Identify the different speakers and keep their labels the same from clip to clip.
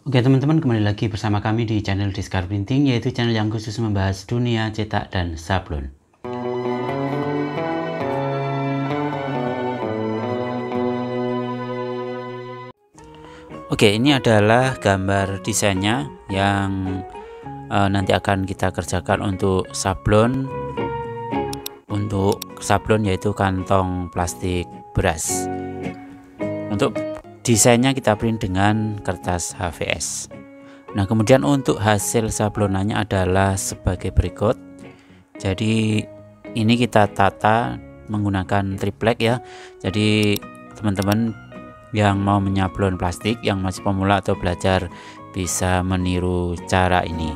Speaker 1: Oke teman-teman, kembali lagi bersama kami di channel Diskar Printing, yaitu channel yang khusus membahas dunia cetak dan sablon. Oke, ini adalah gambar desainnya yang nanti akan kita kerjakan untuk sablon. Untuk sablon yaitu kantong plastik beras. Untuk desainnya kita print dengan kertas HVS. Nah, kemudian untuk hasil sablonannya adalah sebagai berikut. Jadi ini kita tata menggunakan triplek ya. Jadi teman-teman yang mau menyablon plastik, yang masih pemula atau belajar, bisa meniru cara ini.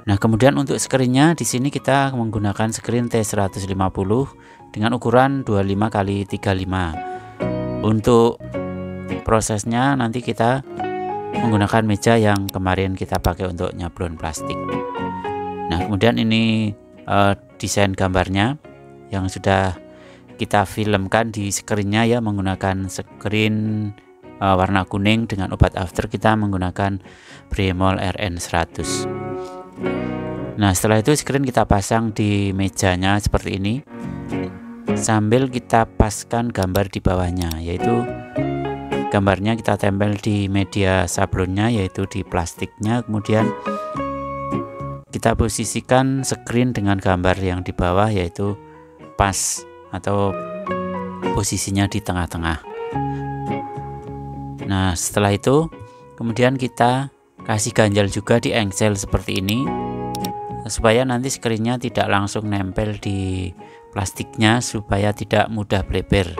Speaker 1: Nah, kemudian untuk screennya di sini kita menggunakan screen T150 dengan ukuran 25 x 35. Untuk prosesnya nanti kita menggunakan meja yang kemarin kita pakai untuk nyablon plastik. Nah, kemudian ini desain gambarnya yang sudah kita filmkan di screennya ya, menggunakan screen warna kuning dengan obat after. Kita menggunakan Bremol RN100. Nah, setelah itu screen kita pasang di mejanya seperti ini, sambil kita paskan gambar di bawahnya, yaitu gambarnya kita tempel di media sablonnya, yaitu di plastiknya. Kemudian kita posisikan screen dengan gambar yang di bawah, yaitu pas atau posisinya di tengah-tengah. Nah, setelah itu kemudian kita kasih ganjal juga di engsel seperti ini, supaya nanti screennya tidak langsung nempel di plastiknya, supaya tidak mudah bleber.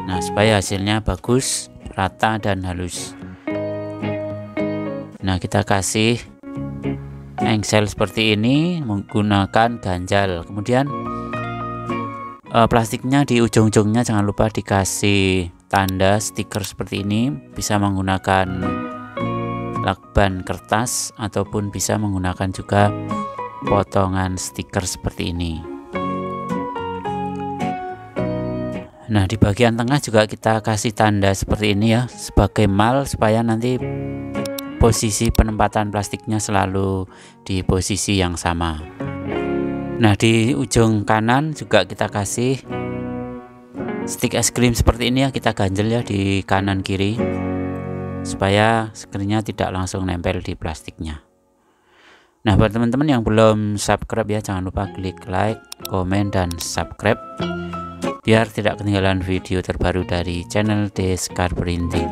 Speaker 1: Nah, supaya hasilnya bagus, rata dan halus. Nah, kita kasih engsel seperti ini menggunakan ganjal. Kemudian plastiknya di ujung-ujungnya jangan lupa dikasih tanda stiker seperti ini. Bisa menggunakan lakban kertas ataupun bisa menggunakan juga potongan stiker seperti ini. Nah, di bagian tengah juga kita kasih tanda seperti ini ya, sebagai mal, supaya nanti posisi penempatan plastiknya selalu di posisi yang sama. Nah, di ujung kanan juga kita kasih stick es krim seperti ini ya, kita ganjel ya di kanan kiri, supaya screennya tidak langsung nempel di plastiknya. Nah, buat teman-teman yang belum subscribe ya, jangan lupa klik like, komen, dan subscribe biar tidak ketinggalan video terbaru dari channel Diskar Printing.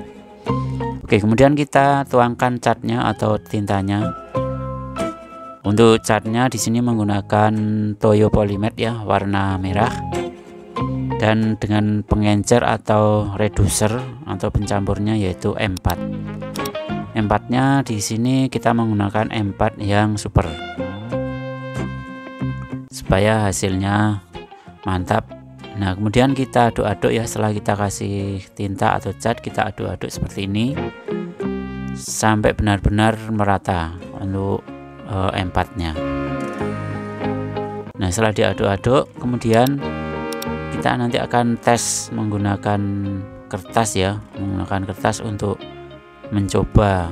Speaker 1: Oke, kemudian kita tuangkan catnya atau tintanya. Untuk catnya di sini menggunakan Toyo Polymer ya, warna merah, dan dengan pengencer atau reducer atau pencampurnya yaitu M4. M4-nya di sini kita menggunakan M4 yang super, supaya hasilnya mantap. Nah, kemudian kita aduk-aduk ya, setelah kita kasih tinta atau cat, kita aduk-aduk seperti ini sampai benar-benar merata untuk M4-nya. Nah, setelah diaduk-aduk, kemudian kita nanti akan tes menggunakan kertas ya, menggunakan kertas untuk mencoba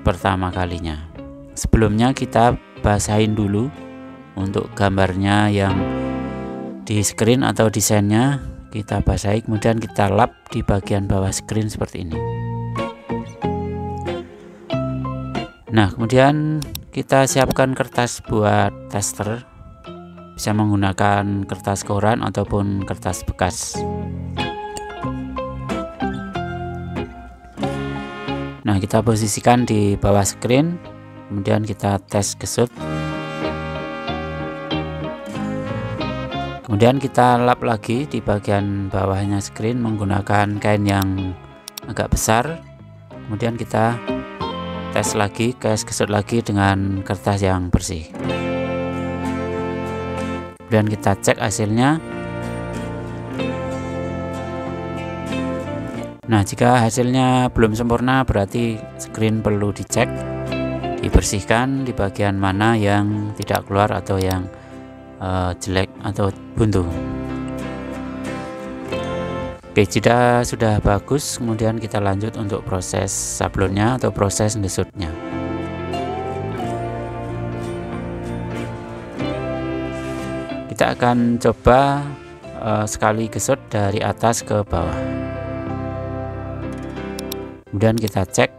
Speaker 1: pertama kalinya. Sebelumnya kita basahin dulu untuk gambarnya yang di screen atau desainnya, kita basahi, kemudian kita lap di bagian bawah screen seperti ini. Nah, kemudian kita siapkan kertas buat tester, bisa menggunakan kertas koran ataupun kertas bekas. Nah, kita posisikan di bawah screen, kemudian kita tes kesut. Kemudian kita lap lagi di bagian bawahnya screen menggunakan kain yang agak besar. Kemudian kita tes lagi, kesut lagi dengan kertas yang bersih. Kemudian kita cek hasilnya. Nah, jika hasilnya belum sempurna, berarti screen perlu dicek, dibersihkan di bagian mana yang tidak keluar atau yang jelek atau buntu. Oke, jika sudah bagus, kemudian kita lanjut untuk proses sablonnya atau proses ngesutnya. Kita akan coba sekali gesut dari atas ke bawah. Kemudian kita cek.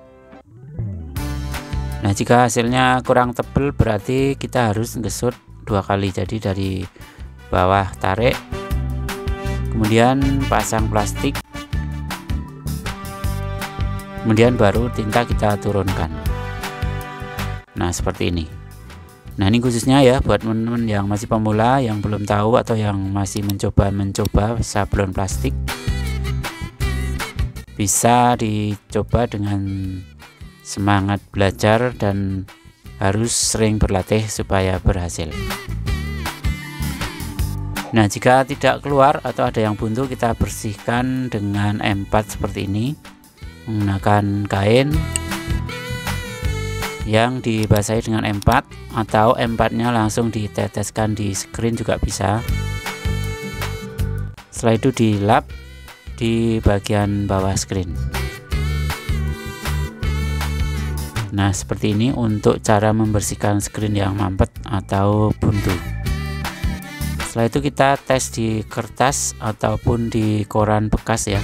Speaker 1: Nah, jika hasilnya kurang tebal berarti kita harus ngesut 2 kali. Jadi dari bawah tarik, kemudian pasang plastik, kemudian baru tinta kita turunkan. Nah, seperti ini. Nah, ini khususnya ya buat teman-teman yang masih pemula, yang belum tahu atau yang masih mencoba sablon plastik. Bisa dicoba dengan semangat belajar dan harus sering berlatih supaya berhasil. Nah, jika tidak keluar atau ada yang buntu, kita bersihkan dengan M4 seperti ini, menggunakan kain yang dibasahi dengan M4, atau M4 nya langsung diteteskan di screen juga bisa. Setelah itu dilap di bagian bawah screen. Nah, seperti ini untuk cara membersihkan screen yang mampet atau buntu. Setelah itu kita tes di kertas ataupun di koran bekas ya.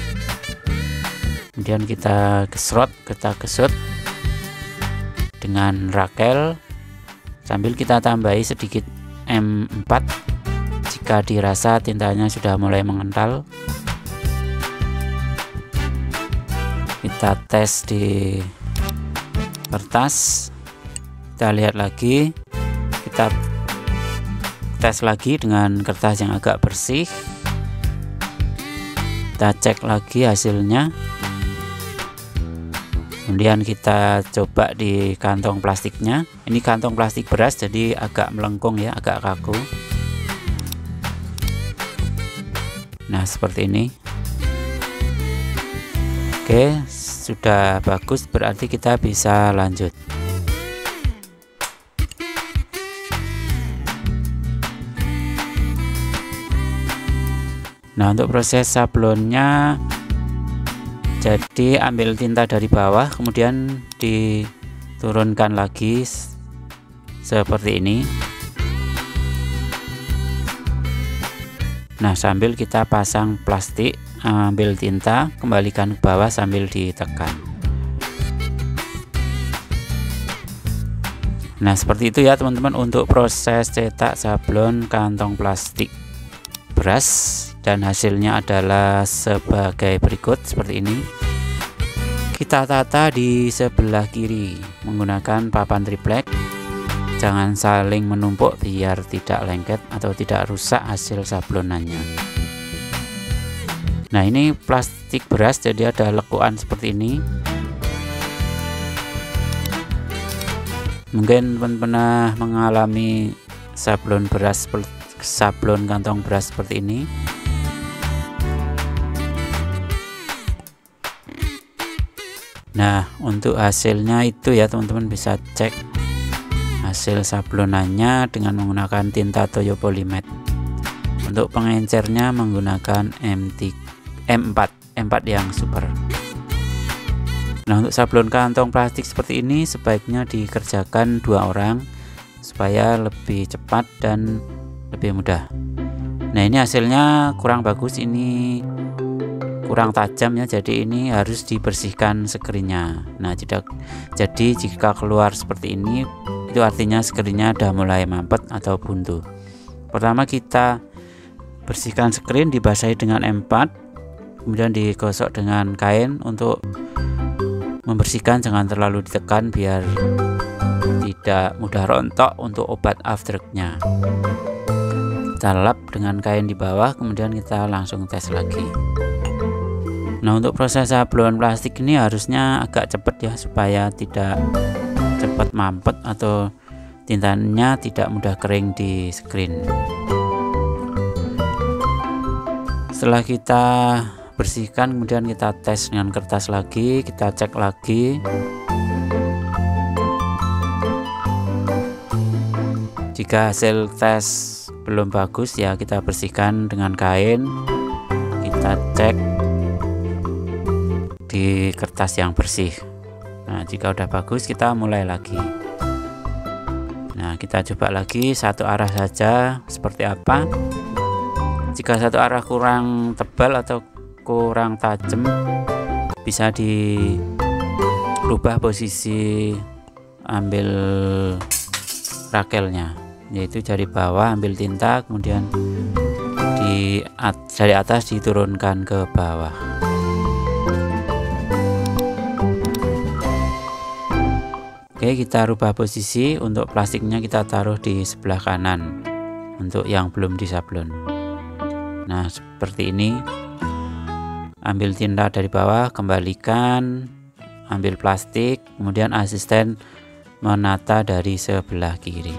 Speaker 1: Kemudian kita gesut dengan rakel sambil kita tambahi sedikit M4 jika dirasa tintanya sudah mulai mengental. Kita tes di kertas, kita lihat lagi, kita tes lagi dengan kertas yang agak bersih, kita cek lagi hasilnya. Kemudian kita coba di kantong plastiknya. Ini kantong plastik beras jadi agak melengkung ya, agak kaku. Nah, seperti ini. Oke, sudah bagus, berarti kita bisa lanjut. Nah, untuk proses sablonnya, jadi ambil tinta dari bawah, kemudian diturunkan lagi seperti ini. Nah, sambil kita pasang plastik, ambil tinta, kembalikan ke bawah sambil ditekan. Nah, seperti itu ya teman-teman untuk proses cetak sablon kantong plastik beras, dan hasilnya adalah sebagai berikut seperti ini. Kita tata di sebelah kiri menggunakan papan triplek. Jangan saling menumpuk biar tidak lengket atau tidak rusak hasil sablonannya. Nah, ini plastik beras jadi ada lekukan seperti ini. Mungkin pernah mengalami sablon beras, sablon kantong beras seperti ini. Nah, untuk hasilnya itu ya teman-teman bisa cek hasil sablonannya dengan menggunakan tinta Toyo Polymatte. Untuk pengencernya menggunakan M4 yang super. Nah, untuk sablon kantong plastik seperti ini sebaiknya dikerjakan 2 orang supaya lebih cepat dan lebih mudah. Nah, ini hasilnya kurang bagus, ini kurang tajam ya, jadi ini harus dibersihkan screennya. Nah, jadi jika keluar seperti ini, itu artinya screennya udah mulai mampet atau buntu. Pertama kita bersihkan screen, dibasahi dengan M4, kemudian digosok dengan kain untuk membersihkan, jangan terlalu ditekan biar tidak mudah rontok untuk obat afternya. Kita lap dengan kain di bawah, kemudian kita langsung tes lagi. Nah, untuk proses sablon plastik ini harusnya agak cepat ya, supaya tidak cepat mampet atau tintanya tidak mudah kering di screen. Setelah kita bersihkan, kemudian kita tes dengan kertas lagi, kita cek lagi. Jika hasil tes belum bagus ya, kita bersihkan dengan kain, kita cek di kertas yang bersih. Nah, jika udah bagus kita mulai lagi. Nah, kita coba lagi satu arah saja seperti apa. Jika satu arah kurang tebal atau kurang tajam, bisa dirubah posisi ambil rakelnya, yaitu dari bawah ambil tinta, kemudian dari atas diturunkan ke bawah. Oke, kita rubah posisi. Untuk plastiknya kita taruh di sebelah kanan untuk yang belum disablon. Nah, seperti ini. Ambil tinta dari bawah, kembalikan, ambil plastik, kemudian asisten menata dari sebelah kiri.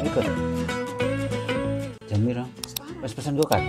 Speaker 1: Ikut. Jamir, pesan gue kan?